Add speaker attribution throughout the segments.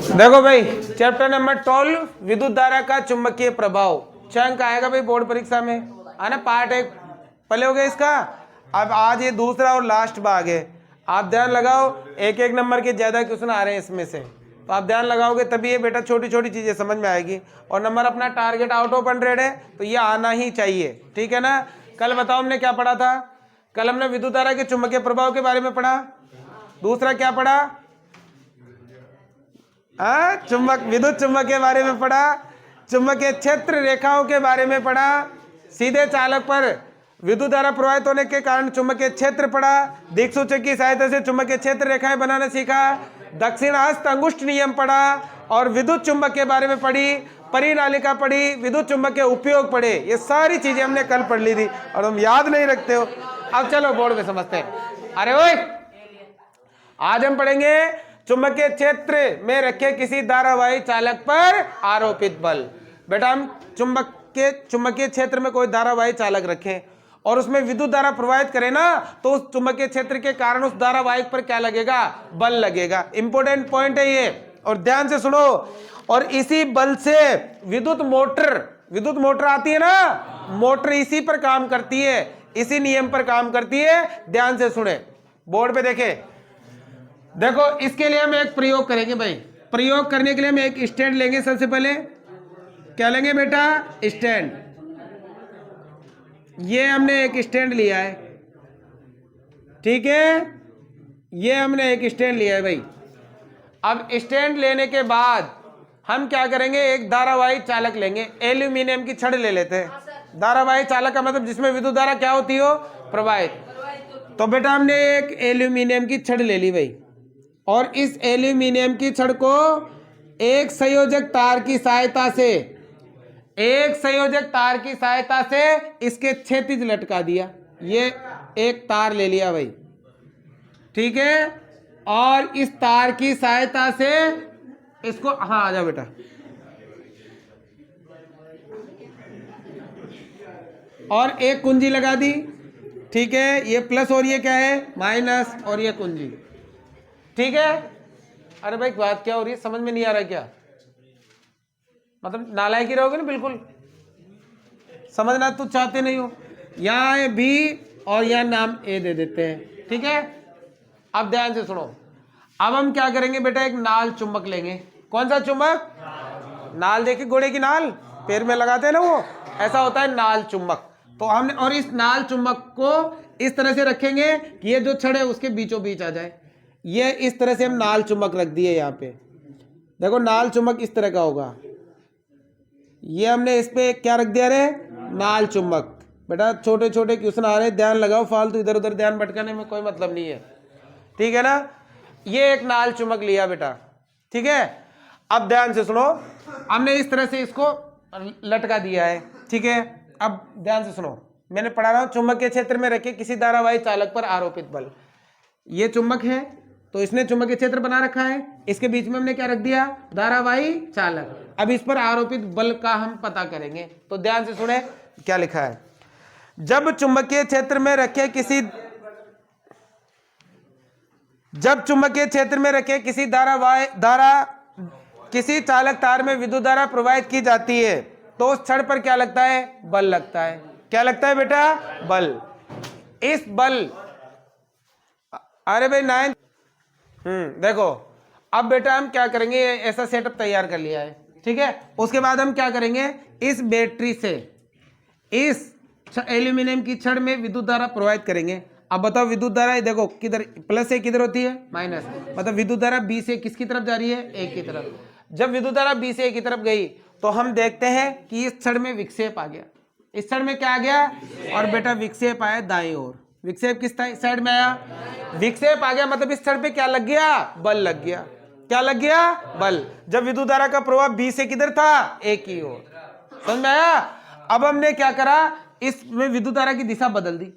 Speaker 1: देखो भाई chapter number 12 विद्युत धारा का चुंबकीय प्रभाव, 6 अंक आएगा भाई बोर्ड परीक्षा में, है ना। पार्ट 1 पहले हो गया इसका। अब आज ये दूसरा और लास्ट भाग है। आप ध्यान लगाओ, एक एक नंबर के ज्यादा क्वेश्चन आ रहे हैं इसमें से, तो आप ध्यान लगाओगे तभी ये बेटा छोटी छोटी चीजें समझ में आएगी। और नंबर अपना टारगेट आउट ऑफ 100 है, तो ये आना ही चाहिए, ठीक है ना। कल बताओ हमने क्या पढ़ा था। कल हमने विद्युत धारा के चुंबकीय प्रभाव के बारे में पढ़ा। दूसरा क्या पढ़ा, चुंबक विद्युत चुंबक के बारे में पढ़ा। चुंबकीय क्षेत्र रेखाओं के बारे में पढ़ा। सीधे चालक पर विद्युत धारा प्रवाहित होने के कारण चुंबकीय क्षेत्र पढ़ा। दिक्सूचक की सहायता से चुंबकीय क्षेत्र रेखाएं बनाना सीखा। दक्षिणाहस्त अंगुष्ठ नियम पढ़ा और विद्युत चुंबक के बारे में पढ़ी। परिनालिका पढ़ी, विद्युत चुंबक के उपयोग पढ़े। ये सारी चीजें हमने कल पढ़ ली थी और तुम याद नहीं रखते हो। अब चलो बोर्ड में समझते हैं। अरे ओए, आज हम पढ़ेंगे चुंबकीय क्षेत्र में रखे किसी धारावाही चालक पर आरोपित बल। बेटा हम चुंबकीय क्षेत्र में कोई धारावाही चालक रखें और उसमें विद्युत धारा प्रवाहित करें ना, तो उस चुंबकीय क्षेत्र के कारण उस धारावाहिक पर क्या लगेगा, बल लगेगा। इंपॉर्टेंट पॉइंट है ये, और ध्यान से सुनो। और इसी बल से विद्युत मोटर आती है ना, मोटर इसी पर काम करती है, इसी नियम पर काम करती है। ध्यान से सुने, बोर्ड पे देखें। देखो इसके लिए हम एक प्रयोग करेंगे भाई। प्रयोग करने के लिए हम एक स्टैंड लेंगे। सबसे पहले क्या लेंगे बेटा, स्टैंड। ये हमने एक स्टैंड लिया है, ठीक है। ये हमने एक स्टैंड लिया है भाई। अब स्टैंड लेने के बाद हम क्या करेंगे, एक धारावाही चालक लेंगे। एल्यूमिनियम की छड़ ले लेते हैं। धारावाही चालक का मतलब जिसमें विद्युत धारा क्या होती हो, प्रवाहित। तो बेटा हमने एक एल्यूमिनियम की छड़ ले ली भाई, और इस एल्यूमिनियम की छड़ को एक संयोजक तार की सहायता से इसके क्षैतिज लटका दिया। ये एक तार ले लिया भाई, ठीक है। और इस तार की सहायता से इसको, हाँ आ जाओ बेटा, और एक कुंजी लगा दी, ठीक है। ये प्लस और ये क्या है, माइनस, और ये कुंजी, ठीक है। अरे भाई बात क्या हो रही है, समझ में नहीं आ रहा क्या, मतलब नालायक ही रहोगे ना, बिल्कुल समझना तो चाहते नहीं हो। यहाँ है बी और यहाँ नाम ए दे देते हैं, ठीक है। अब ध्यान से सुनो। अब हम क्या करेंगे बेटा, एक नाल चुंबक लेंगे। कौन सा चुंबक, नाल, देखिए घोड़े की नाल पैर में लगाते हैं ना, वो ऐसा होता है नाल चुंबक। तो हमने, और इस नाल चुंबक को इस तरह से रखेंगे कि ये जो छड़ है उसके बीचों बीच आ जाए। ये इस तरह से हम नाल चुंबक रख दिए यहाँ पे। देखो नाल चुंबक इस तरह का होगा। ये हमने इस पे क्या रख दिया रे, नाल चुंबक। बेटा छोटे छोटे क्वेश्चन आ रहे हैं, ध्यान लगाओ, फालतू इधर उधर ध्यान भटकाने में कोई मतलब नहीं है, ठीक है ना। ये एक नाल चुंबक लिया बेटा, ठीक है। अब ध्यान से सुनो, हमने इस तरह से इसको लटका दिया है, ठीक है। अब ध्यान से सुनो, मैंने पढ़ा रहा हूं, चुंबकीय क्षेत्र में रखे किसी धारावाही चालक पर आरोपित बल। ये चुंबक है, तो इसने चुंबकीय क्षेत्र बना रखा है, इसके बीच में हमने क्या रख दिया, धारावाही चालक। अब इस पर आरोपित बल का हम पता करेंगे, तो ध्यान से सुने क्या लिखा है। जब चुंबकीय क्षेत्र में रखे किसी चालक तार में विद्युत धारा प्रवाहित की जाती है, तो उस छड़ पर क्या लगता है, बल लगता है। क्या लगता है बेटा, बल। इस बल, अरे भाई 9, देखो अब बेटा हम क्या करेंगे, ऐसा सेटअप तैयार कर लिया है, ठीक है। उसके बाद हम क्या करेंगे, इस बैटरी से इस एल्यूमिनियम की छड़ में विद्युत धारा प्रवाहित करेंगे। अब बताओ विद्युत धारा देखो किधर, प्लस से किधर होती है, माइनस, मतलब विद्युत धारा बी से किसकी तरफ जा रही है, ए की तरफ। जब विद्युत धारा बी से ए की तरफ गई, तो हम देखते हैं कि इस छड़ में विक्षेप आ गया। इस छड़ में क्या आ गया, और बेटा विक्षेप आया दाईं ओर। विक्षेप किस साइड में आया, विक्षेप आ गया, मतलब इस छड़ पे क्या लग गया, बल लग गया। क्या लग गया, बल। जब विद्युत धारा का प्रवाह बी से किधर था, ए की ओर। समझ में आया। अब हमने क्या करा, इसमें विद्युत धारा की दिशा बदल दी,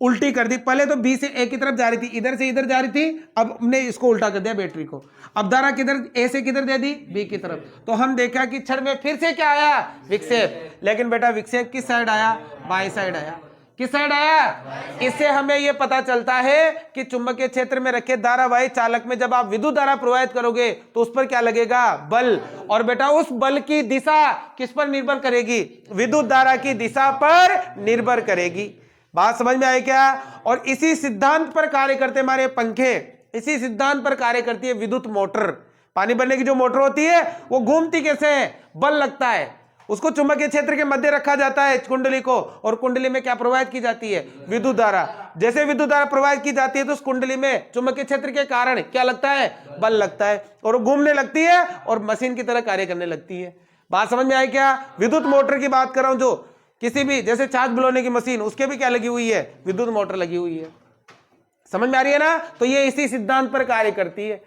Speaker 1: उल्टी कर दी। पहले तो बी से ए की तरफ जा रही थी, इधर से इधर जा रही थी, अब हमने इसको उल्टा कर दिया बैटरी को। अब धारा किधर, ए से किधर दे दी, बी की तरफ। तो हम देखा कि छड़ में फिर से क्या आया, विक्षेप। लेकिन बेटा विक्षेप किस साइड आया, बाएं साइड आया। किस साइड आया? इससे हमें यह पता चलता है कि चुंबकीय क्षेत्र में रखे धारावाही चालक में जब आप विद्युत धारा प्रवाहित करोगे तो उस पर क्या लगेगा? बल। और बेटा उस बल की दिशा किस पर निर्भर करेगी? विद्युत धारा की दिशा पर निर्भर करेगी। बात समझ में आई क्या? और इसी सिद्धांत पर कार्य करते हमारे पंखे, इसी सिद्धांत पर कार्य करती है विद्युत मोटर। पानी भरने की जो मोटर होती है वो घूमती कैसे है? बल लगता है, उसको चुंबकीय क्षेत्र के मध्य रखा जाता है कुंडली को, और कुंडली में क्या प्रवाहित की जाती है? विद्युत धारा। जैसे विद्युत धारा प्रवाहित की जाती है तो उस कुंडली में चुंबकीय क्षेत्र के कारण क्या लगता है? बल लगता है, और वो घूमने लगती है और मशीन की तरह कार्य करने लगती है। बात समझ में आई क्या? विद्युत मोटर की बात कर रहा हूं, जो किसी भी जैसे छाछ बुलाने की मशीन, उसके भी क्या लगी हुई है? विद्युत मोटर लगी हुई है। समझ में आ रही है ना? तो ये इसी सिद्धांत पर कार्य करती है।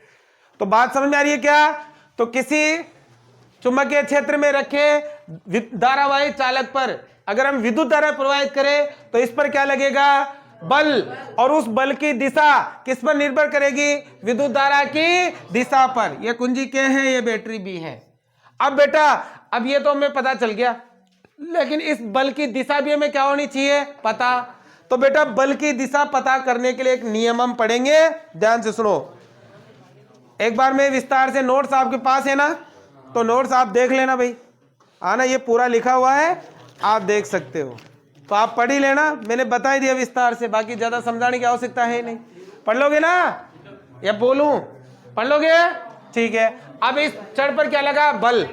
Speaker 1: तो बात समझ में आ रही है क्या? तो किसी चुंबकीय क्षेत्र में रखे धारावाही चालक पर अगर हम विद्युत धारा प्रवाहित करें तो इस पर क्या लगेगा? बल। और उस बल की दिशा किस पर निर्भर करेगी? विद्युत धारा की दिशा पर। ये कुंजी के हैं, ये बैटरी भी है। अब बेटा अब ये तो हमें पता चल गया, लेकिन इस बल की दिशा भी हमें क्या होनी चाहिए? पता। तो बेटा बल की दिशा पता करने के लिए एक नियम हम पढ़ेंगे, ध्यान से सुनो। एक बार में विस्तार से नोट्स आपके पास है ना, तो नोट्स आप देख लेना भाई, आना ये पूरा लिखा हुआ है, आप देख सकते हो, तो आप पढ़ ही लेना। मैंने बता ही दिया विस्तार से, बाकी ज्यादा समझाने की आवश्यकता है नहीं। पढ़ लोगे ना या बोलूं? पढ़ लोगे? ठीक है। अब इस चढ़ पर क्या लगा? बल।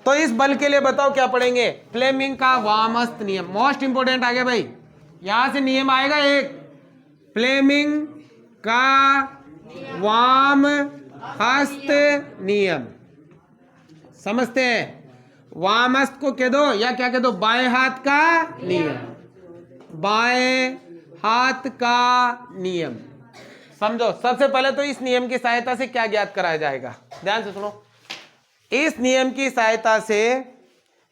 Speaker 1: तो इस बल के लिए बताओ क्या पढ़ेंगे? फ्लेमिंग का वामहस्त नियम, मोस्ट इंपोर्टेंट आ गया भाई। यहां से नियम आएगा एक, फ्लेमिंग का वामहस्त नियम। समझते हैं? वामहस्त को कह दो या क्या कह दो? बाएं हाथ का नियम, बाएं हाथ का नियम। समझो, सबसे पहले तो इस नियम की सहायता से क्या ज्ञात कराया जाएगा? ध्यान से सुनो। इस नियम की सहायता से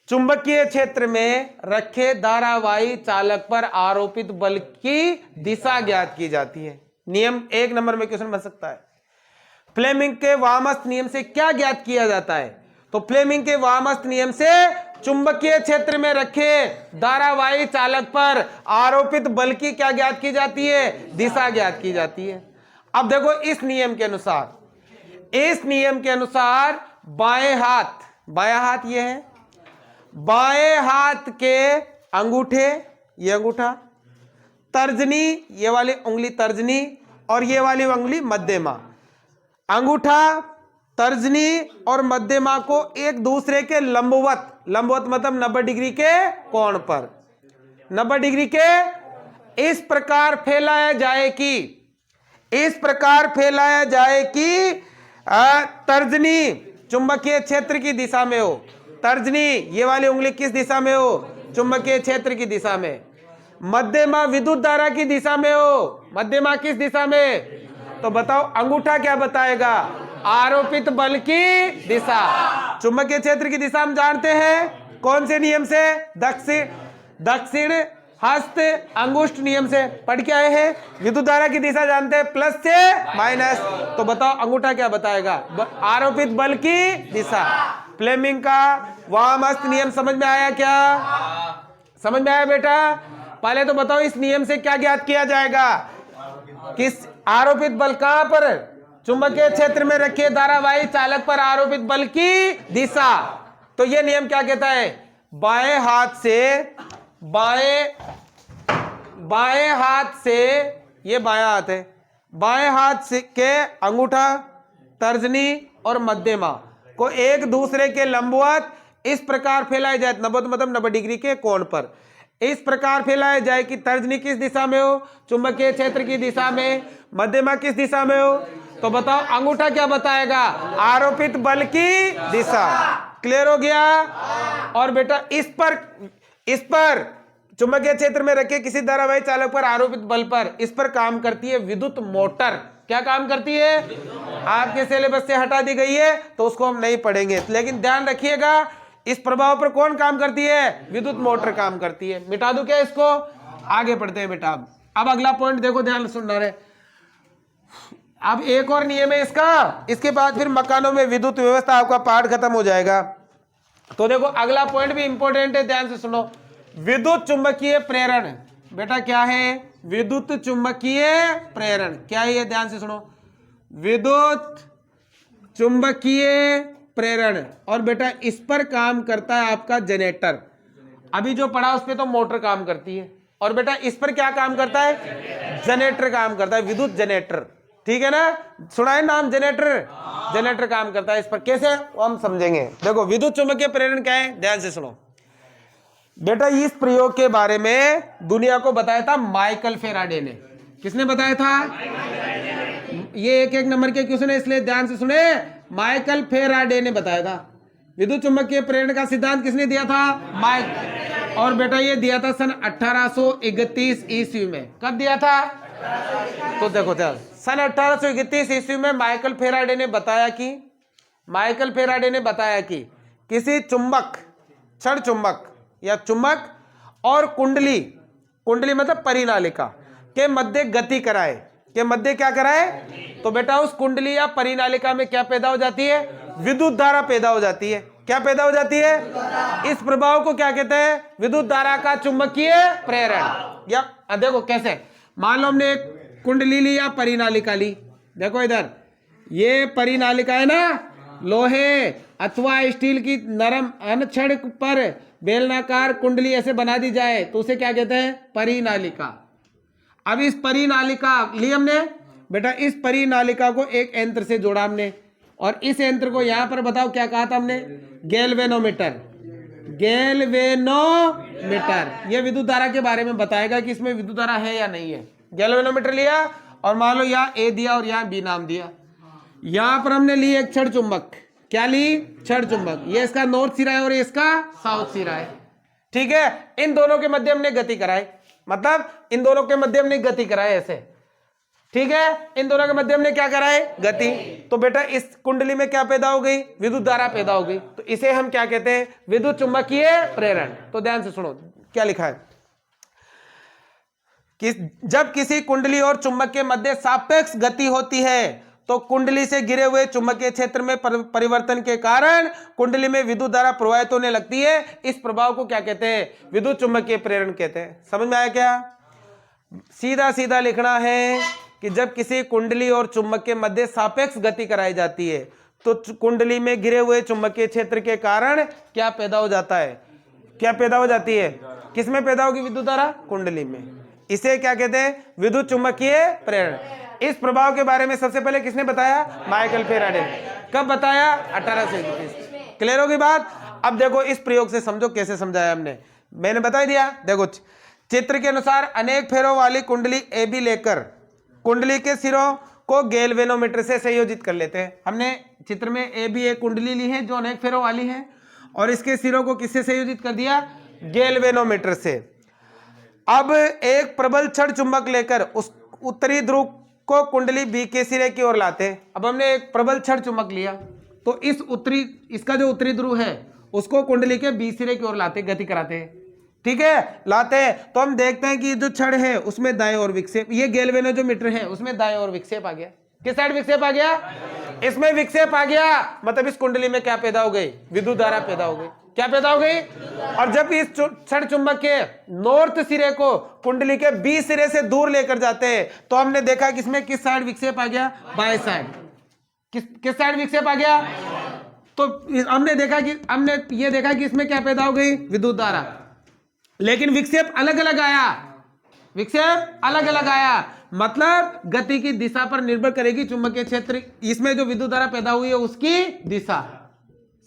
Speaker 1: चुंबकीय क्षेत्र में रखे धारावाही चालक पर आरोपित बल की दिशा ज्ञात की जाती है। नियम 1 नंबर में क्वेश्चन बन सकता है। फ्लेमिंग के वामहस्त नियम से क्या ज्ञात किया जाता है? तो फ्लेमिंग के वामहस्त नियम से चुंबकीय क्षेत्र में रखे धारावाही चालक पर आरोपित बल की क्या ज्ञात की जाती है? दिशा ज्ञात की जाती है। अब देखो इस नियम के अनुसार, इस नियम के अनुसार बाएं हाथ, बायां हाथ ये है, बाएं हाथ के अंगूठे, ये अंगूठा, तर्जनी, ये वाली उंगली तर्जनी, और ये वाली उंगली मध्यमा, अंगूठा, तर्जनी और मध्यमा को एक दूसरे के लंबवत, लंबवत मतलब 90 डिग्री के कोण पर, 90 डिग्री के इस प्रकार फैलाया जाए कि, इस प्रकार फैलाया जाए कि तर्जनी चुंबकीय क्षेत्र की दिशा में हो। तर्जनी ये वाली उंगली किस दिशा में हो? चुंबकीय क्षेत्र की दिशा में। मध्यमा विद्युत धारा की दिशा में हो। मध्यमा किस दिशा में? तो बताओ अंगूठा क्या बताएगा? आरोपित बल की दिशा। चुंबकीय क्षेत्र की दिशा हम जानते हैं कौन से नियम से? दक्षिण हस्त अंगुष्ठ नियम से पढ़ के आए हैं। विद्युत धारा की दिशा जानते हैं, प्लस से माइनस। तो बताओ अंगूठा क्या बताएगा? आरोपित बल की दिशा। फ्लेमिंग का वामहस्त नियम समझ में आया क्या? समझ में आया बेटा? पहले तो बताओ इस नियम से क्या ज्ञात किया जाएगा? किस आरोपित बल कहां पर? चुंबकीय क्षेत्र में रखे धारावाही चालक पर आरोपित बल की दिशा। तो यह नियम क्या कहता है? बाएं हाथ से, बाएं हाथ से, ये बायां हाथ है, बाएं हाथ से के अंगूठा, तर्जनी और मध्यमा को एक दूसरे के लंबवत इस प्रकार फैलाया जाए, 90 मतलब 90 डिग्री के कोण पर इस प्रकार फैलाया जाए कि तर्जनी किस दिशा में हो? चुंबकीय क्षेत्र की दिशा में। मध्यमा किस दिशा में हो? तो बताओ अंगूठा क्या बताएगा? आरोपित बल की दिशा। क्लियर हो गया? और बेटा इस पर चुंबकीय क्षेत्र में रखे किसी धारावाही चालक पर आरोपित बल पर, इस पर काम करती है विद्युत मोटर। क्या काम करती है? आपके सिलेबस से हटा दी गई है तो उसको हम नहीं पढ़ेंगे, लेकिन ध्यान रखिएगा इस प्रभाव पर कौन काम करती है? विद्युत मोटर काम करती है। मिटा दूं क्या इसको? आगे पढ़ते हैं बेटा। अब अगला पॉइंट देखो, ध्यान सुनना रहे। अब एक और नियम है इसका, इसके बाद फिर मकानों में विद्युत व्यवस्था आपका पाठ खत्म हो जाएगा। तो देखो अगला पॉइंट भी इंपॉर्टेंट है, ध्यान से सुनो। विद्युत चुंबकीय प्रेरण, बेटा क्या है, विद्युत चुंबकीय प्रेरण। क्या है ये, ध्यान से सुनो, विद्युत चुंबकीय प्रेरण। और बेटा इस पर काम करता है आपका जनरेटर। अभी जो पढ़ा उस पे तो मोटर काम करती है, और बेटा इस पर क्या काम करता है, जनरेटर काम करता है, विद्युत जनरेटर। ठीक है ना, सुना है नाम जनरेटर, जनरेटर काम करता है इस पर। कैसे, वो हम समझेंगे। देखो विद्युत चुंबकीय प्रेरण क्या है, ध्यान से सुनो बेटा। इस प्रयोग के बारे में दुनिया को बताया था माइकल फेराडे ने। किसने बताया था, ये एक एक नंबर के क्वेश्चन है इसलिए ध्यान से सुने। माइकल फेराडे ने बताया था। विद्युत चुंबकीय प्रेरण का सिद्धांत किसने दिया था, माइकल। और बेटा ये दिया था सन 1831 ईस्वी में। कब दिया था, तो देखो चल, सन 1831 ईस्वी में माइकल फेराडे ने बताया कि किसी चुंबक, क्षण चुंबक या चुंबक और कुंडली, कुंडली मतलब परिनालिका के मध्य गति कराए, के मध्य क्या कराए, तो बेटा उस कुंडली या परिनालिका में क्या पैदा हो जाती है, विद्युत धारा पैदा हो जाती है। क्या पैदा हो जाती है, इस प्रभाव को क्या कहते हैं, विद्युत धारा का चुंबकीय प्रेरण। या देखो कैसे, मान लो हमने एक कुंडली ली या परिनालिका ली। देखो इधर, ये परिनालिका है ना, लोहे अथवा स्टील की नरम अनछड़ पर बेलनाकार कुंडली ऐसे बना दी जाए तो उसे क्या कहते हैं, परिनालिका। अब इस परिनालिका ली हमने बेटा, इस परिनालिका को एक यंत्र से जोड़ा हमने, और इस यंत्र को यहां पर बताओ क्या कहा था हमने, गैल्वेनोमीटर। गैल्वेनोमीटर ये विद्युत धारा के बारे में बताएगा कि इसमें विद्युत धारा है या नहीं है। गैल्वेनोमीटर लिया, और मान लो यहाँ ए दिया और यहाँ बी नाम दिया। यहां पर हमने ली एक क्षण चुंबक। क्या ली, क्षण चुंबक। ये इसका नॉर्थ सिरा है और ये इसका साउथ सिरा है। ठीक है, इन दोनों के मध्य हमने गति कराई, मतलब इन दोनों के मध्य हमने गति कराई ऐसे। ठीक है, इन दोनों के मध्य हमने क्या कराए, गति। तो बेटा इस कुंडली में क्या पैदा हो गई, विद्युत धारा पैदा हो गई। तो इसे हम क्या कहते हैं, विद्युत चुंबकीय प्रेरण। तो ध्यान से सुनो क्या लिखा है कि जब किसी कुंडली और चुंबक के मध्य सापेक्ष गति होती है तो कुंडली से गिरे हुए चुंबकीय क्षेत्र में परिवर्तन के कारण कुंडली में विद्युत धारा प्रवाहित होने लगती है। इस प्रभाव को क्या कहते हैं, विद्युत चुंबकीय प्रेरण कहते हैं। समझ में आया क्या, सीधा सीधा लिखना है कि जब किसी कुंडली और चुंबक के मध्य सापेक्ष गति कराई जाती है तो कुंडली में गिरे हुए चुंबकीय क्षेत्र के कारण क्या पैदा हो जाता है, क्या पैदा हो जाती है, किसमें पैदा होगी विद्युत धारा, कुंडली में। इसे क्या कहते हैं, विद्युत चुंबकीय प्रेरण। इस प्रभाव के बारे में सबसे पहले किसने बताया, माइकल फेराडे। कब बताया, 1831। क्लियर होगी बात। अब देखो इस प्रयोग से समझो कैसे समझाया हमने, मैंने बता दिया। देखो चित्र के अनुसार अनेक फेरों वाली कुंडली ए बी लेकर कुंडली के सिरों को गैल्वेनोमीटर से संयोजित कर लेते हैं। हमने चित्र में ए बी एक कुंडली ली है जो अनेक फेरों वाली है, और इसके सिरों को किससे संयोजित कर दिया, गैल्वेनोमीटर से। अब एक प्रबल क्षण चुंबक लेकर उस उत्तरी ध्रुव को कुंडली बी के सिरे की ओर लाते हैं। अब हमने एक प्रबल क्षण चुंबक लिया तो इसका जो उत्तरी ध्रुव है उसको कुंडली के बी सिरे की ओर लाते, गति कराते हैं। ठीक है, लाते हैं तो हम देखते हैं कि जो क्षण है उसमें दाएं ओर विक्षेप, ये गैल्वेनोमीटर है उसमें दाएं ओर विक्षेप आ गया। किस साइड विक्षेप आ गया, इसमें विक्षेप आ गया, मतलब इस कुंडली में क्या पैदा हो गई, विद्युत धारा पैदा हो गई। क्या पैदा हो गई, और जब इस क्षण चुंबक के नॉर्थ सिरे को कुंडली के बी सिरे से दूर लेकर जाते हैं तो हमने देखा कि इसमें किस साइड विक्षेप आ गया, बाएं साइड। किस साइड विक्षेप आ गया, तो हमने ये देखा कि इसमें क्या पैदा हो गई, विद्युत धारा। लेकिन विक्षेप अलग अलग आया, मतलब गति की दिशा पर निर्भर करेगी चुंबकीय क्षेत्र, इसमें जो विद्युत धारा पैदा हुई है उसकी दिशा।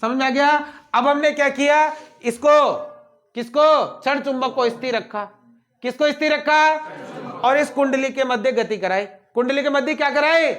Speaker 1: समझ में आ गया। अब हमने क्या किया, किसको क्षण चुंबक को स्थिर रखा, किसको स्थिर रखा, और इस कुंडली के मध्य गति कराई। कुंडली के मध्य क्या कराई,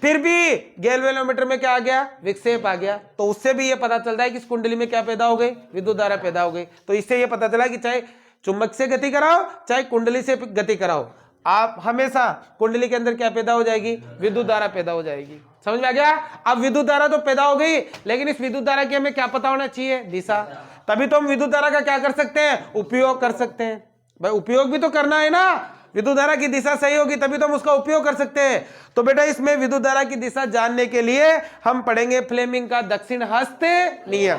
Speaker 1: फिर भी गैल्वेनोमीटर में क्या आ गया, विक्षेप आ गया। तो उससे भी ये पता चलता है कि इस कुंडली में क्या पैदा हो गई, विद्युत धारा पैदा हो गई। तो इससे ये पता चला कि चाहे चुंबक से गति कराओ चाहे कुंडली से गति कराओ, आप हमेशा कुंडली के अंदर क्या पैदा हो जाएगी, विद्युत धारा पैदा हो जाएगी। समझ में आ गया। अब विद्युत धारा तो पैदा हो गई, लेकिन इस विद्युत धारा की हमें क्या पता होना चाहिए, दिशा। तभी तो हम विद्युत धारा का क्या कर सकते हैं, उपयोग कर सकते हैं। भाई उपयोग भी तो करना है ना, विद्युत धारा की दिशा सही होगी तभी तो हम उसका उपयोग कर सकते हैं। तो बेटा इसमें विद्युत धारा की दिशा जानने के लिए हम पढ़ेंगे फ्लेमिंग का दक्षिण हस्त नियम।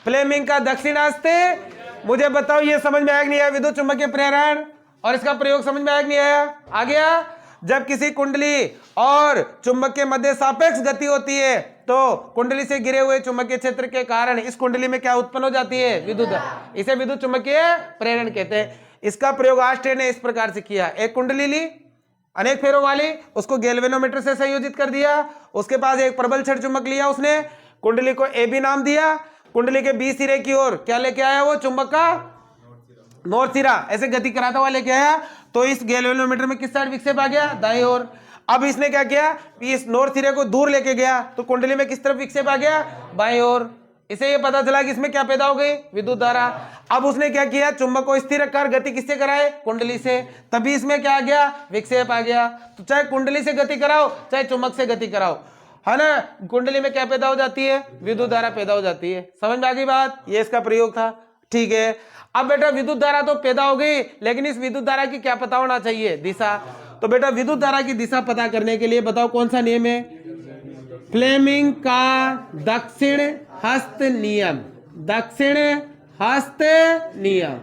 Speaker 1: फ्लेमिंग का दक्षिण हस्त, मुझे बताओ ये समझ में आया कि नहीं आया, विद्युत चुंबकीय प्रेरण। और इसका प्रयोग समझ में आया कि नहीं आया? आ गया। जब किसी कुंडली और चुंबक के मध्य सापेक्ष गति होती है तो कुंडली से गिरे हुए चुंबकीय क्षेत्र के कारण इस कुंडली में क्या उत्पन्न हो जाती है? विद्युत धारा। इसे विद्युत चुंबकीय प्रेरण कहते हैं। इसका प्रयोग आस्टे ने इस प्रकार से किया। एक कुंडली ली अनेक फेरों वाली, उसको गैल्वेनोमीटर से संयोजित कर दिया, उसके पास एक प्रबल छड़ चुंबक लिया, उसने कुंडली को ए बी नाम दिया, कुंडली के बी सिरे की ओर क्या लेके आया? वो चुंबक का नॉर्थ सिरा ऐसे गति कराता हुआ लेके आया, तो इस गैल्वेनोमीटर में किस साइड विक्षेप आ गया? दाईं ओर। अब इसने क्या किया? इस नॉर्थ सिरे को दूर लेके गया तो कुंडली में किस तरफ विक्षेप आ गया? बाईं ओर। इसे ये पता चला कि इसमें क्या पैदा हो गई? विद्युत धारा। अब उसने क्या किया? चुंबक को स्थिर रखकर गति किससे कराए? कुंडली से। तभी इसमें क्या आ गया? विक्षेप आ गया। तो चाहे कुंडली से गति कराओ चाहे चुंबक से गति कराओ, है ना, कुंडली में क्या पैदा हो जाती है? विद्युत धारा पैदा हो जाती है। समझ में आ गई बात? ये इसका प्रयोग था। ठीक है। अब बेटा विद्युत धारा तो पैदा हो गई, लेकिन इस विद्युत धारा की क्या पता होना चाहिए? दिशा। तो बेटा विद्युत धारा की दिशा पता करने के लिए बताओ कौन सा नियम है? फ्लेमिंग का दक्षिण हस्त नियम। दक्षिण हस्त नियम,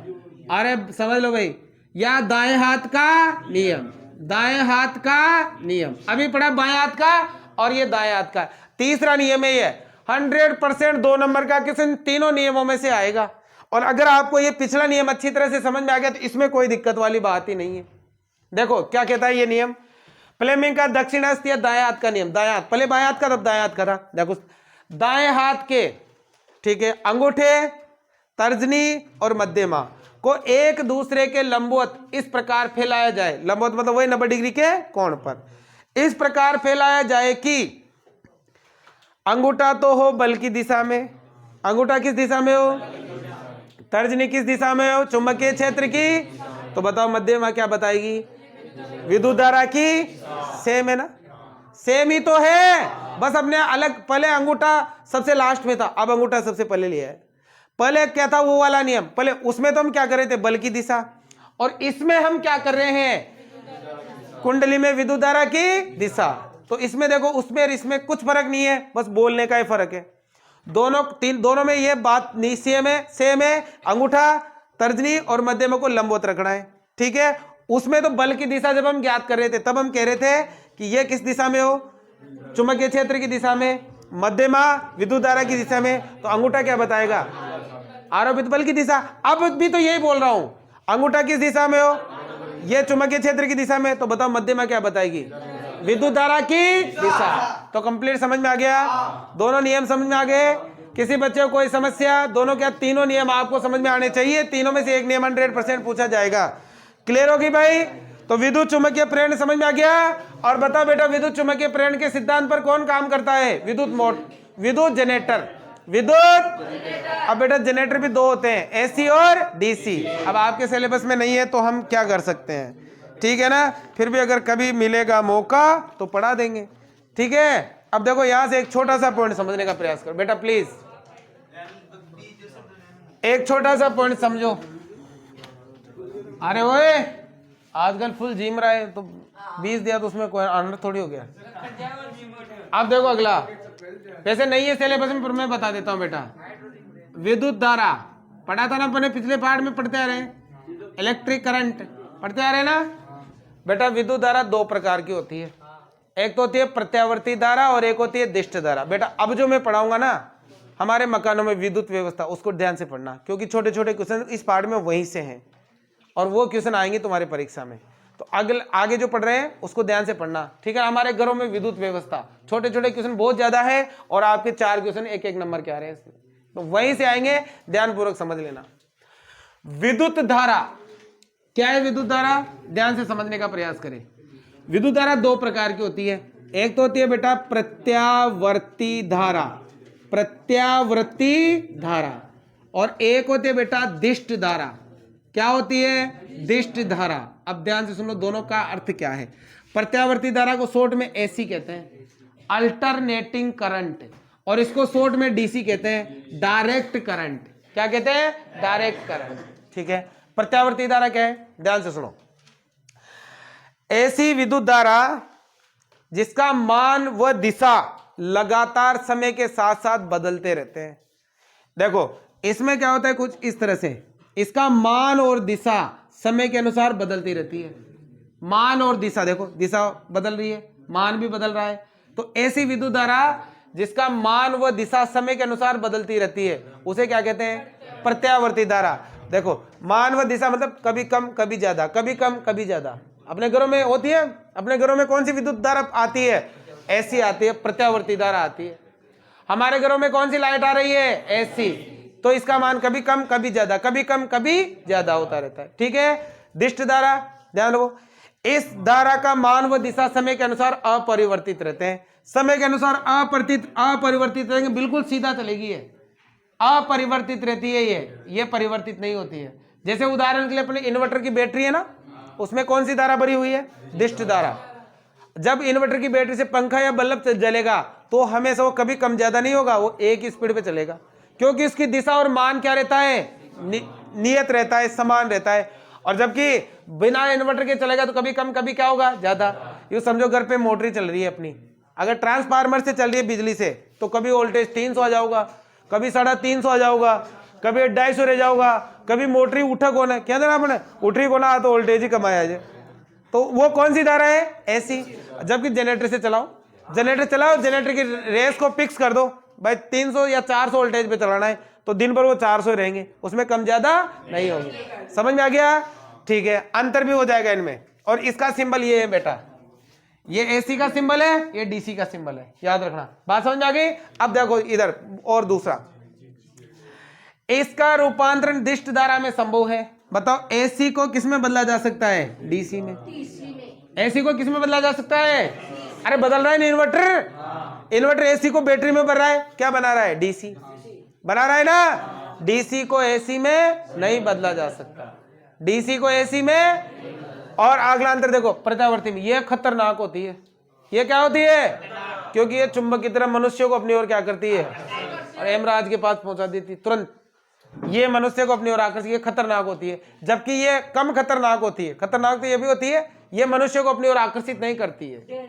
Speaker 1: अरे समझ लो भाई, या दाएं हाथ का नियम। दाएं हाथ का नियम अभी पढ़ा, बाएं हाथ का और ये दाएं हाथ का। तीसरा नियम है ये 100% 2 नंबर का क्वेश्चन तीनों नियमों में से आएगा। और अगर आपको ये पिछला नियम अच्छी तरह से समझ में आ गया तो इसमें कोई दिक्कत वाली बात ही नहीं है। देखो क्या कहता है ये नियम, फ्लेमिंग का दक्षिण हस्त या दाएं हाथ का नियम। दाएं हाथ, पहले बाएं हाथ का तब दाएं हाथ का था। देखो दाएं हाथ के, ठीक है, अंगूठे, तर्जनी और मध्यमा को एक दूसरे के लंबवत इस प्रकार फैलाया जाए। लंबवत मतलब वही 90 डिग्री के कोण पर इस प्रकार फैलाया जाए कि अंगूठा तो हो बल की दिशा में, अंगूठा किस दिशा में हो? तर्जनी किस दिशा में हो? चुंबकीय क्षेत्र की। तो बताओ मध्यमा क्या बताएगी? विद्युत धारा की। सेम है ना? सेम ही तो है, बस अपने अलग। पहले अंगूठा सबसे लास्ट में था, अब अंगूठा सबसे पहले लिया है। पहले क्या था? वो वाला नियम। पहले उसमें तो हम क्या कर रहे थे? बल की दिशा। और इसमें हम क्या कर रहे हैं? कुंडली में विद्युत धारा की दिशा। तो इसमें देखो उसमें और इसमें कुछ फर्क नहीं है, बस बोलने का ही फर्क है। दोनों में ये बात नहीं सेम है। अंगूठा, तर्जनी और मध्यमा को लंबवत रखना है। ठीक है। उसमें तो बल की दिशा जब हम ज्ञात कर रहे थे तब हम कह रहे थे कि ये किस दिशा में हो? चुंबकीय क्षेत्र की दिशा में, मध्यमा विद्युत धारा की दिशा में। तो अंगूठा क्या बताएगा? आरोपित बल की दिशा। अब भी तो यही बोल रहा हूं, अंगूठा किस दिशा में हो? ये चुंबकीय क्षेत्र की दिशा में। तो बताओ मध्यमा क्या बताएगी? विद्युत धारा की दिशा। तो कंप्लीट समझ में आ गया? दोनों नियम समझ में आ गए? किसी बच्चे को कोई समस्या? दोनों क्या तीनों नियम आपको समझ में आने चाहिए। तीनों में से एक नियम 100% पूछा जाएगा। क्लियर होगी भाई? तो विद्युत चुंबकीय प्रेरण समझ में आ गया। और बताओ बेटा विद्युत चुंबकीय प्रेरण के सिद्धांत पर कौन काम करता है? विद्युत जनरेटर। अब बेटा जनरेटर भी 2 होते हैं, एसी और डीसी। अब आपके सिलेबस में नहीं है तो हम क्या कर सकते हैं? ठीक है ना, फिर भी अगर कभी मिलेगा मौका तो पढ़ा देंगे। ठीक है। अब देखो यहां से एक छोटा सा पॉइंट समझने का प्रयास करो बेटा, प्लीज एक छोटा सा पॉइंट समझो। अरे ओए आजकल फुल जिम रहा है तो 20 दिया तो उसमें कोई आनंद थोड़ी हो गया। अब देखो अगला, वैसे नहीं है सिलेबस में पर मैं बता देता हूं बेटा। विद्युत धारा पढ़ा था ना अपने पिछले पार्ट में, पढ़ते आ रहे हैं। इलेक्ट्रिक करंट पढ़ते आ रहे हैं ना बेटा। विद्युत धारा 2 प्रकार की होती है, एक तो होती है प्रत्यावर्ती धारा और एक होती है दिष्ट धारा। बेटा अब जो मैं पढ़ाऊंगा ना हमारे मकानों में विद्युत व्यवस्था, उसको ध्यान से पढ़ना, क्योंकि छोटे छोटे क्वेश्चन इस पार्ट में वहीं से हैं और वो क्वेश्चन आएंगे तुम्हारे परीक्षा में। तो आगे जो पढ़ रहे हैं उसको ध्यान से पढ़ना। ठीक है। हमारे घरों में विद्युत व्यवस्था, छोटे छोटे क्वेश्चन बहुत ज्यादा है और आपके 4 क्वेश्चन 1-1 नंबर के आ रहे हैं, तो वहीं से आएंगे, ध्यानपूर्वक समझ लेना। विद्युत धारा क्या है? विद्युत धारा ध्यान से समझने का प्रयास करें। विद्युत धारा 2 प्रकार की होती है, एक तो होती है बेटा प्रत्यावर्ती धारा, प्रत्यावर्ती धारा, और एक होती है बेटा दिष्ट धारा। क्या होती है? दिष्ट धारा। अब ध्यान से सुनो दोनों का अर्थ क्या है। प्रत्यावर्ती धारा को शॉर्ट में एसी कहते हैं, अल्टरनेटिंग करंट, और इसको शॉर्ट में डीसी कहते हैं, डायरेक्ट करंट। क्या कहते हैं? Direct current. ठीक है। प्रत्यावर्ती धारा क्या है? ध्यान से सुनो। ऐसी विद्युत धारा जिसका मान व दिशा लगातार समय के साथ साथ बदलते रहते हैं। देखो इसमें क्या होता है, कुछ इस तरह से, इसका मान और दिशा समय के अनुसार बदलती रहती है। मान और दिशा, देखो दिशा बदल रही है, मान भी बदल रहा है। तो ऐसी विद्युत धारा जिसका मान व दिशा समय के अनुसार बदलती रहती है उसे क्या कहते हैं? प्रत्यावर्ती धारा। देखो मान व दिशा मतलब कभी कम कभी ज्यादा, कभी कम कभी ज्यादा। अपने घरों में होती है, अपने घरों में कौन सी विद्युत धारा आती है? ऐसी आती है, प्रत्यावर्ती धारा आती है। हमारे घरों में कौन सी लाइट आ रही है? ऐसी। तो इसका मान कभी कम कभी ज्यादा, कभी कम कभी ज्यादा होता रहता है। ठीक है। दिष्ट धारा, ध्यान रखो, इस धारा का मान व दिशा समय के अनुसार अपरिवर्तित रहते हैं। समय के अनुसार अपरिवर्तित रहेंगे, बिल्कुल सीधा चलेगी ये, अपरिवर्तित रहती है ये परिवर्तित नहीं होती है। जैसे उदाहरण के लिए अपने इन्वर्टर की बैटरी है ना, उसमें कौन सी धारा भरी हुई है? दिष्ट धारा। जब इन्वर्टर की बैटरी से पंखा या बल्ब जलेगा तो हमेशा वो कभी कम ज्यादा नहीं होगा, वो एक ही स्पीड पे चलेगा, क्योंकि उसकी दिशा और मान क्या रहता है? नियत रहता है, समान रहता है। और जबकि बिना इन्वर्टर के चलेगा तो कभी कम कभी क्या होगा? ज्यादा। यूं समझो घर पे मोटर चल रही है अपनी, अगर ट्रांसफार्मर से चल रही है बिजली से तो कभी वोल्टेज 300 आ जाऊगा, कभी 350 आ जाऊगा, कभी 250 रह जाऊगा, कभी मोटरी उठक होना, क्या देना आपने उठरी को ना तो वोल्टेज ही कमाया जाए। तो वो कौन सी धारा है? ऐसी। जबकि जनरेटर से चलाओ, जनरेटर की रेस को फिक्स कर दो भाई 300 या 400 वोल्टेज पे चलाना है, तो दिन भर वो 400 रहेंगे, उसमें कम ज्यादा नहीं होंगे। समझ में आ गया? ठीक है, अंतर भी हो जाएगा इनमें। और इसका सिंबल ये है बेटा, ये एसी का सिंबल है, ये डीसी का सिंबल है, याद रखना। बात समझ में आ गई? अब देखो इधर और दूसरा, इसका रूपांतरण दिष्ट धारा में संभव है। बताओ एसी को किस में बदला जा सकता है? डीसी में। एसी को किस में बदला जा सकता है? अरे बदल रहा है ना इन्वर्टर एसी को बैटरी में भर रहा है, क्या बना रहा है? डीसी बना रहा है ना। डीसी को एसी में नहीं बदला जा सकता, डीसी को एसी में। और अगला अंतर देखो, प्रत्यावर्ती में ये खतरनाक होती है। ये क्या होती है? क्योंकि ये चुंबक की तरह मनुष्यों को अपनी ओर क्या करती है? और हेमराज के पास पहुंचा देती तुरंत। ये मनुष्य को अपनी ओर आकर्षित, ये खतरनाक होती है। जबकि ये कम खतरनाक होती है, खतरनाक तो ये भी होती है, ये मनुष्य को अपनी ओर आकर्षित नहीं करती है।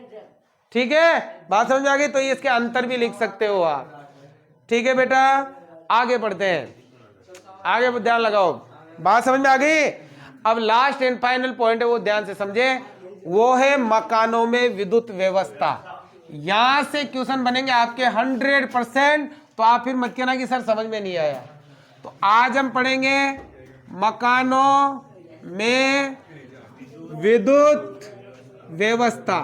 Speaker 1: ठीक है, बात समझ आ गई? तो इसके अंतर भी लिख सकते हो आप। ठीक है बेटा, आगे बढ़ते हैं, आगे ध्यान लगाओ। बात समझ में आ गई? अब लास्ट एंड फाइनल पॉइंट है, वो ध्यान से समझे, वो है मकानों में विद्युत व्यवस्था। यहां से क्वेश्चन बनेंगे आपके 100%। तो आप फिर मत कहना कि सर समझ में नहीं आया। तो आज हम पढ़ेंगे मकानों में विद्युत व्यवस्था।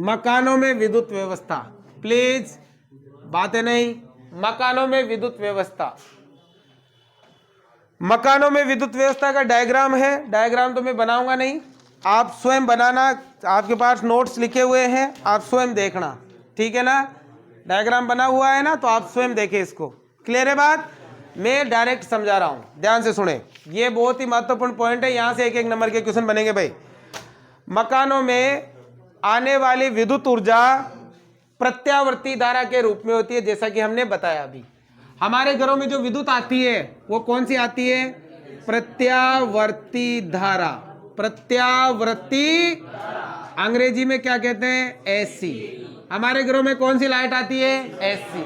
Speaker 1: मकानों में विद्युत व्यवस्था, प्लीज बातें नहीं। मकानों में विद्युत व्यवस्था, मकानों में विद्युत व्यवस्था का डायग्राम है। डायग्राम तो मैं बनाऊंगा नहीं, आप स्वयं बनाना, आपके पास नोट्स लिखे हुए हैं, आप स्वयं देखना। ठीक है ना, डायग्राम बना हुआ है ना, तो आप स्वयं देखें इसको। क्लियर है बात? मैं डायरेक्ट समझा रहा हूं, ध्यान से सुने, ये बहुत ही महत्वपूर्ण पॉइंट है। यहां से एक एक नंबर के क्वेश्चन बनेंगे भाई। मकानों में आने वाली विद्युत ऊर्जा प्रत्यावर्ती धारा के रूप में होती है, जैसा कि हमने बताया अभी। हमारे घरों में जो विद्युत आती है वो कौन सी आती है? प्रत्यावर्ती धारा। प्रत्यावर्ती अंग्रेजी में क्या कहते हैं? एसी। हमारे घरों में कौन सी लाइट आती है? एसी।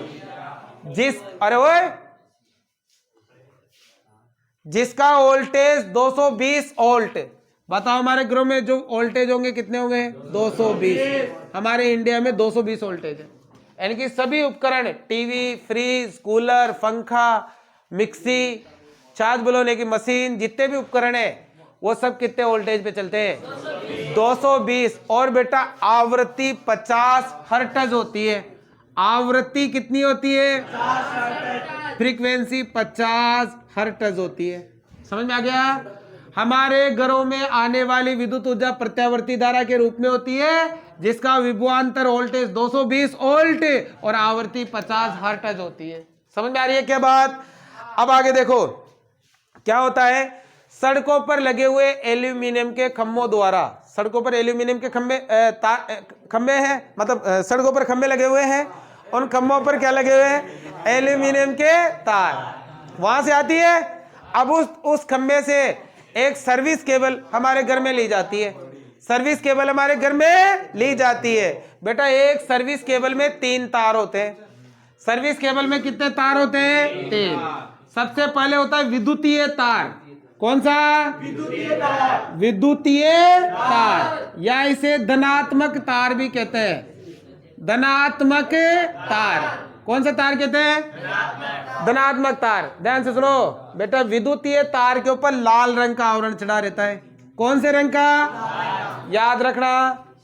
Speaker 1: जिसका वोल्टेज 220 वोल्ट। बताओ हमारे घरों में जो वोल्टेज होंगे कितने होंगे? 220। हमारे इंडिया में 220 वोल्टेज है। यानी कि सभी उपकरण, टीवी, फ्रिज, कूलर, पंखा, मिक्सी, छाछ बनाने की मशीन, जितने भी उपकरण है वो सब कितने वोल्टेज पे चलते हैं? 220। और बेटा आवृत्ति 50 हर्ट्ज होती है। आवृत्ति कितनी होती है? फ्रीक्वेंसी 50 हर्ट्ज होती है। समझ में आ गया? हमारे घरों में आने वाली विद्युत ऊर्जा प्रत्यावर्ती धारा के रूप में होती है, जिसका विभवांतर वोल्टेज 220 वोल्ट और आवृत्ति 50 हर्ट्ज होती है। समझ में आ रही है क्या बात? अब आगे देखो क्या होता है। सड़कों पर लगे हुए एल्यूमिनियम के खंभों द्वारा, सड़कों पर एल्यूमिनियम के खंभे हैं, मतलब सड़कों पर खंभे लगे हुए हैं, उन खंभों पर क्या लगे हुए हैं? एल्यूमिनियम के तार। वहां से आती है। अब उस खंभे से एक सर्विस केबल हमारे घर में ली जाती है। सर्विस केबल हमारे घर में ली जाती है। बेटा एक सर्विस केबल में 3 तार होते हैं। सर्विस केबल में कितने तार होते हैं? 3। सबसे पहले होता है विद्युतीय तार। कौन सा? विद्युतीय तार, या इसे धनात्मक तार भी कहते हैं। धनात्मक तार, कौन सा तार कहते हैं? धनात्मक तार। ध्यान से सुनो बेटा, विद्युतीय तार के ऊपर लाल रंग का आवरण चढ़ा रहता है। कौन से रंग का? याद रखना,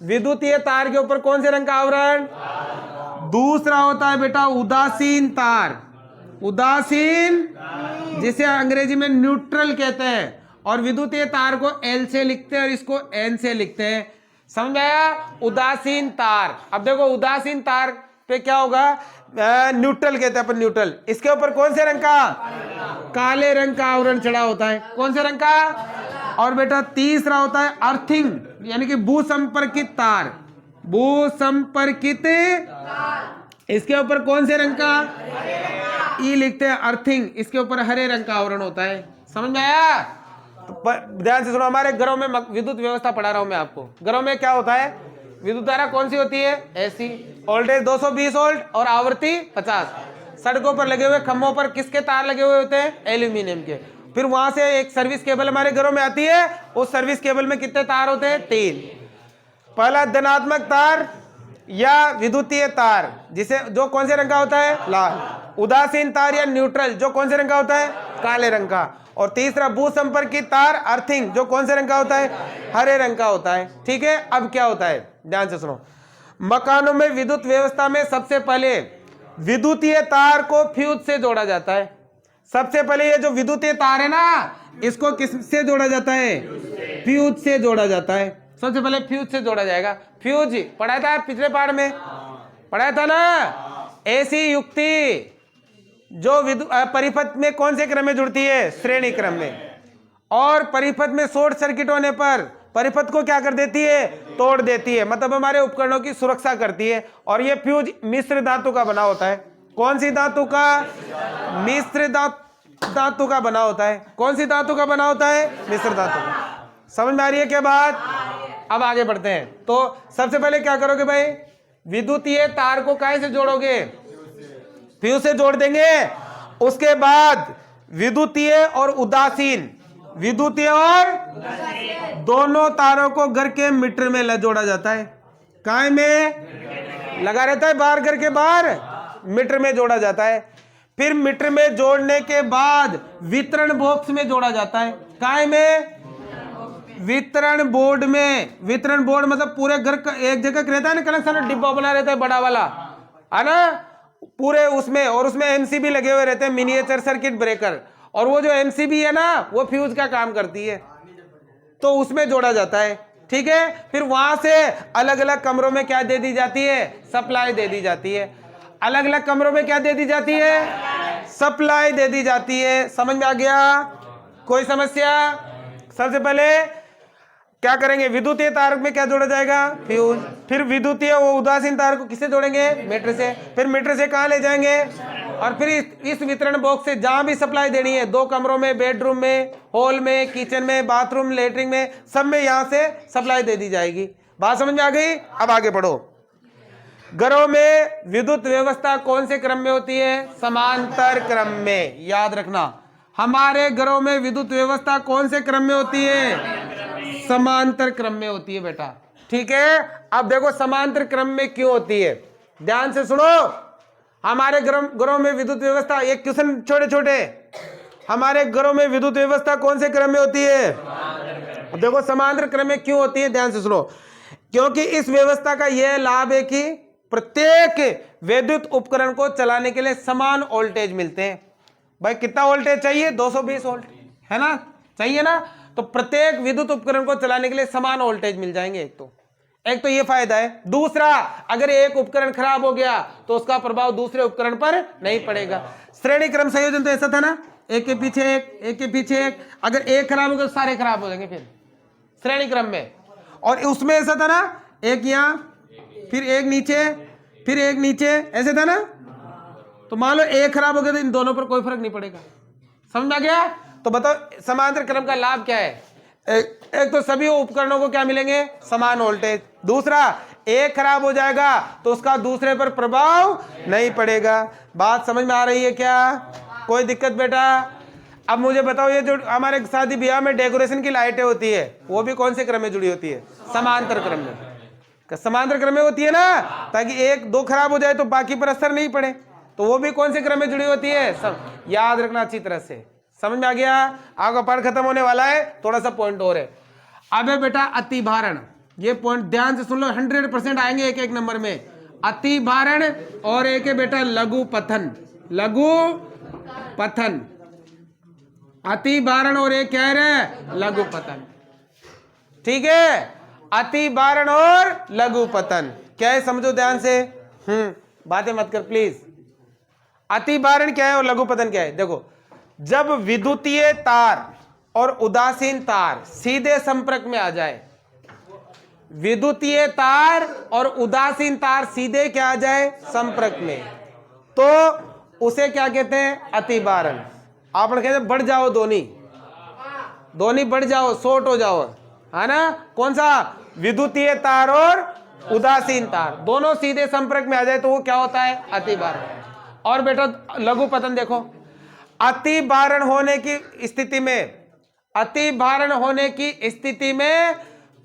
Speaker 1: विद्युतीय तार के ऊपर कौन से रंग का आवरण? दूसरा होता है बेटा उदासीन तार। उदासीन, जिसे अंग्रेजी में न्यूट्रल कहते हैं, और विद्युतीय तार को एल से लिखते हैं और इसको एन से लिखते हैं। समझ आया? उदासीन तार। अब देखो उदासीन तार पे क्या होगा? न्यूट्रल कहते हैं अपन, न्यूट्रल। इसके ऊपर कौन से रंग का? काले रंग का आवरण चढ़ा होता है। कौन से रंग का? और बेटा तीसरा होता है अर्थिंग, यानी कि भूसंपर्कित तार। भूसंपर्कित, इसके ऊपर कौन से रंग का? ई लिखते हैं, अर्थिंग। इसके ऊपर हरे रंग का आवरण होता है। समझ में आया? तो ध्यान से सुनो, हमारे घरों में विद्युत व्यवस्था पढ़ा रहा हूं मैं आपको। घरों में क्या होता है? विद्युत धारा कौन सी होती है? एसी। वोल्टेज 220 वोल्ट और आवृत्ति 50। सड़कों पर लगे हुए खंभों पर किसके तार लगे हुए होते हैं? एल्यूमिनियम के। फिर वहां से एक सर्विस केबल हमारे घरों में आती है। उस सर्विस केबल में कितने तार होते हैं? 3। पहला धनात्मक तार या विद्युतीय तार, जिसे जो कौन से रंग का होता है? लाल। उदासीन तार या न्यूट्रल, जो कौन से रंग का होता है? काले रंग का। और तीसरा भूसंपर्कित तार, अर्थिंग, जो कौन से रंग का होता है? हरे रंग का होता है। ठीक है, अब क्या होता है ध्यान से सुनो। मकानों में विद्युत व्यवस्था में सबसे पहले विद्युतीय तार को फ्यूज से जोड़ा जाता है। सबसे पहले ये जो विद्युतीय तार है ना, इसको किससे जोड़ा जाता है? फ्यूज से जोड़ा जाता है। सबसे पहले फ्यूज से जोड़ा जाएगा। फ्यूज पढ़ाया था पिछले पाठ में, पढ़ाया था ना। ऐसी युक्ति जो परिपथ में कौन से क्रम में जुड़ती है? श्रेणी क्रम में। और परिपथ में शॉर्ट सर्किट होने पर परिपथ को क्या कर देती है? तोड़ देती है। मतलब हमारे उपकरणों की सुरक्षा करती है। और ये फ्यूज मिश्र धातु का बना होता है। कौन सी धातु का? मिश्र धातु का बना होता है। कौन सी धातु का बना होता है? मिश्र धातु का। समझ में आ रही है क्या बात? अब आगे बढ़ते हैं। तो सबसे पहले क्या करोगे भाई? विद्युतीय तार को काहे से जोड़ोगे? फ्यूज से जोड़ देंगे। उसके बाद विद्युतीय और उदासीन, विद्युतीय और दोनों तारों को घर के मीटर में जोड़ा जाता है। काय में लगा रहता है, बाहर घर के बाहर मीटर में जोड़ा जाता है। फिर मीटर में जोड़ने के बाद वितरण बॉक्स में जोड़ा जाता है। काय में? वितरण बोर्ड में। वितरण बोर्ड मतलब पूरे घर का एक जगह रहता है ना कनेक्शन, डिब्बा बना रहता है बड़ा वाला, है ना, पूरे उसमें। और उसमें एमसीबी लगे हुए रहते हैं, मिनिएचर सर्किट ब्रेकर। और वो जो एमसीबी है ना, वो फ्यूज का काम करती है, तो उसमें जोड़ा जाता है। ठीक है, फिर वहां से अलग अलग कमरों में क्या दे दी जाती है? सप्लाई दे दी जाती है। अलग अलग कमरों में क्या दे दी जाती है? सप्लाई दे दी जाती है। समझ में आ गया? कोई समस्या? सबसे पहले क्या करेंगे? विद्युतीय तार में क्या जोड़ा जाएगा? फ्यूज। फिर विद्युतीय वो उदासीन तार को किससे जोड़ेंगे? मीटर से। फिर मीटर से कहां ले जाएंगे? और फिर इस वितरण बॉक्स से जहां भी सप्लाई देनी है, 2 कमरों में, बेडरूम में, हॉल में, किचन में, बाथरूम, लेटरिन में, सब में यहां से सप्लाई दे दी जाएगी। बात समझ में आ गई? अब आगे बढ़ो। घरों में विद्युत व्यवस्था कौन से क्रम में होती है? समांतर क्रम में। याद रखना, हमारे घरों में विद्युत व्यवस्था कौन से क्रम में होती है? समांतर क्रम में होती है बेटा। ठीक है, अब देखो समांतर क्रम में क्यों होती है, ध्यान से सुनो। हमारे घरों में विद्युत व्यवस्था, एक क्वेश्चन छोटे छोटे, हमारे घरों में विद्युत व्यवस्था कौन से क्रम में होती है? देखो समांतर क्रम में क्यों होती है, ध्यान से सुनो। क्योंकि इस व्यवस्था का यह लाभ है कि प्रत्येक विद्युत उपकरण को चलाने के लिए समान वोल्टेज मिलते हैं। भाई कितना वोल्टेज चाहिए? 220 वोल्ट, है ना, चाहिए ना। तो प्रत्येक विद्युत उपकरण को चलाने के लिए समान वोल्टेज मिल जाएंगे। एक तो ये फायदा है। दूसरा, अगर एक उपकरण खराब हो गया तो उसका प्रभाव दूसरे उपकरण पर नहीं पड़ेगा। श्रेणी क्रम संयोजन तो ऐसा था ना, एक के पीछे एक, एक के पीछे एक। अगर एक खराब हो गया तो सारे खराब हो जाएंगे फिर श्रेणी क्रम में। और उसमें ऐसा था ना, एक यहां, फिर एक नीचे, फिर एक नीचे, ऐसे था ना। तो मान लो एक खराब हो गया तो इन दोनों पर कोई फर्क नहीं पड़ेगा। समझ में आ गया? तो बताओ समांतर क्रम का लाभ क्या है? एक तो सभी उपकरणों को क्या मिलेंगे? समान वोल्टेज। दूसरा, एक खराब हो जाएगा तो उसका दूसरे पर प्रभाव नहीं पड़ेगा। बात समझ में आ रही है क्या? कोई दिक्कत बेटा? अब मुझे बताओ, ये जो हमारे शादी ब्याह में डेकोरेशन की लाइटें होती है वो भी कौन से क्रम में जुड़ी होती है? समांतर क्रम में। समांतर क्रम में होती है ना, ताकि एक दो खराब हो जाए तो बाकी पर असर नहीं पड़े। तो वो भी कौन से क्रम में जुड़ी होती है? याद रखना अच्छी तरह से। समझ में आ गया? आपका पाठ खत्म होने वाला है, थोड़ा सा पॉइंट और है। अब है बेटा अतिभारण। ये पॉइंट ध्यान से सुन लो, 100% आएंगे एक एक नंबर में। अतिभारण और एक है बेटा लघु पतन। लघु पतन, अतिभारण और एक क्या है? लघु पतन। ठीक है, अतिभारण और लघु पतन क्या है समझो ध्यान से। बातें मत कर प्लीज। अतिभारण क्या है और लघु पतन क्या है? देखो, जब विद्युतीय तार और उदासीन तार सीधे संपर्क में आ जाए, विद्युतीय तार और उदासीन तार सीधे क्या आ जाए? संपर्क में, तो उसे क्या कहते हैं? अतिभारण। आप कहते हैं बढ़ जाओ, दोनों बढ़ जाओ, शॉर्ट हो जाओ, है ना? कौन सा? विद्युतीय तार और उदासीन तार दोनों सीधे संपर्क में आ जाए तो वो क्या होता है? अतिभारण। और बेटा लघु पतन देखो, अतिभारण होने की स्थिति में, अतिभारण होने की स्थिति में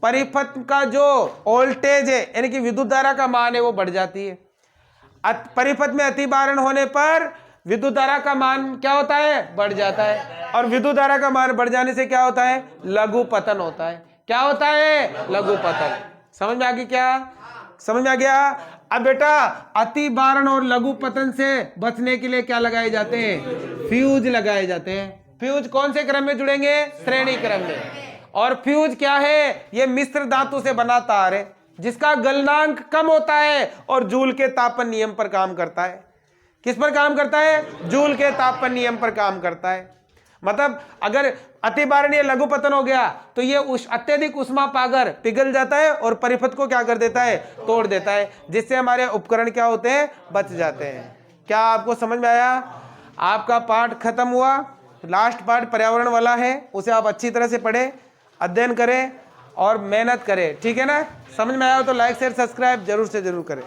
Speaker 1: परिपथ का जो वोल्टेज है यानी कि विद्युत धारा का मान है वो बढ़ जाती है। परिपथ में अतिभारण होने पर विद्युत धारा का मान क्या होता है? बढ़ जाता है। और विद्युत धारा का मान बढ़ जाने से क्या होता है? लघु पतन होता है। क्या होता है? लघु पतन। समझ में आ गई क्या? समझ में आ गया? अब बेटा अतिभारण और लघु पतन से बचने के लिए क्या लगाए जाते हैं? फ्यूज लगाए जाते हैं। फ्यूज कौन से क्रम में जुड़ेंगे? श्रेणी क्रम में। और फ्यूज क्या है? ये मिश्र धातु से बना तार है जिसका गलनांक कम होता है और जूल के तापन नियम पर काम करता है। किस पर काम करता है? जूल के तापन नियम पर काम करता है। मतलब अगर अतिभारण या लघु पतन हो गया तो ये अत्यधिक उष्मा पाकर पिघल जाता है और परिपथ को क्या कर देता है? तोड़ देता है, जिससे हमारे उपकरण क्या होते हैं? बच जाते हैं। क्या आपको समझ में आया? आपका पाठ खत्म हुआ। लास्ट पार्ट पर्यावरण वाला है, उसे आप अच्छी तरह से पढ़ें, अध्ययन करें और मेहनत करें। ठीक है ना? समझ में आया हो तो लाइक शेयर सब्सक्राइब जरूर से जरूर करें।